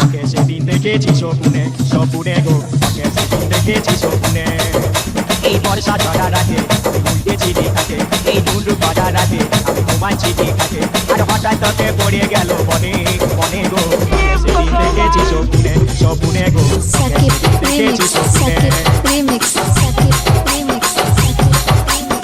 তোকে সেদিন দেখেছি স্বপ্নে স্বপ্নে গো তোকে সেদিন দেখেছি স্বপ্নে এই বর্ষা ঝরার আগে আমি ঘুরতেছি দেখাতে এই ধুলু করার আগে আমি ঘুমাচ্ছি দেখাতে আর হঠাৎ তোকে পড়ে গেল মনে মনে গো তোকে সেদিন দেখেছি স্বপ্নে স্বপ্নে গো তোকে Sakit সেদিন দেখেছি remix, স্বপ্নে Sakit remix, Sakit remix, Sakit remix.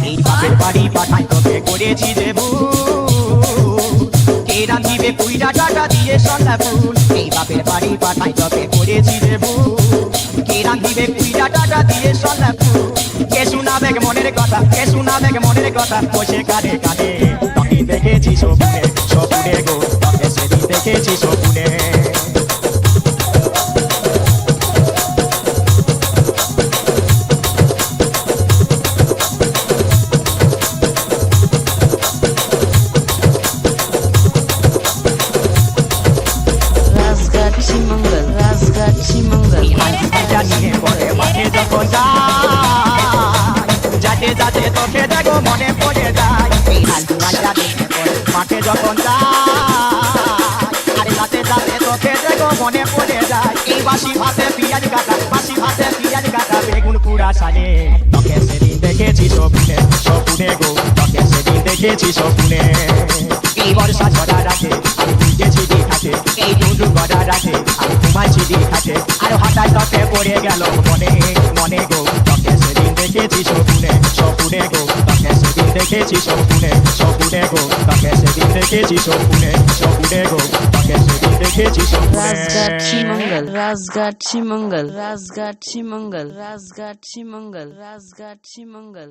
এই বাপের বাড়ি পাঠাই তোকে করেছি যে ভুল কে রাঁধিবে পুইরা টাকা দিয়ে সন্ধ্যা ফুল এই বাপের বাড়ি পাঠাই তোকে করেছি যে ভুল কে রাঁধিবে পুইরা টাকা দিয়ে সন্ধ্যা ফুল কে শোনাবে মনের কথা কে শোনাবে মনের কথা বসে কাঁদে কাঁদে তোকে দেখেছি স্বপ্নে স্বপ্নে গো তোকে সেদিন দেখেছি স্বপ্নে Razgat Chimangal, Razgat Chimangal. জানিয়ে পড়ে মাঠে যখন যায় যাতে যাতে তোকে দেখো মনে পড়ে যায় এই হালুয়া জানিয়ে পড়ে মাঠে যখন যায় আরে যাতে যাতে তোকে দেখো মনে পড়ে যায় এই বাসি ভাতে পিঁয়াজ কাটা বাসি ভাতে পিঁয়াজ কাটা বেগুন পুরা সাজে তোকে সেদিন দেখেছি স্বপ্নে স্বপ্নে গো তোকে সেদিন দেখেছি স্বপ্নে এই বর্ষা ঝরার আগে আমি ঘুরতেছি দেখাতে এই ধুলু করার আগে আমি ঘুমাচ্ছি দেখাতে আর হঠাৎ তোকে পড়ে গেল মনে মনে গো তোকে সেদিন দেখেছি স্বপ্নে স্বপ্নে গো তোকে সেদিন দেখেছি স্বপ্নে স্বপ্নে গো তোকে সেদিন দেখেছি স্বপ্নে স্বপ্নে গো তোকে সেদিন দেখেছি স্বপ্নে Razgat Chimangal, Razgat Chimangal, Razgat Chimangal, Razgat Chimangal, Razgat Chimangal.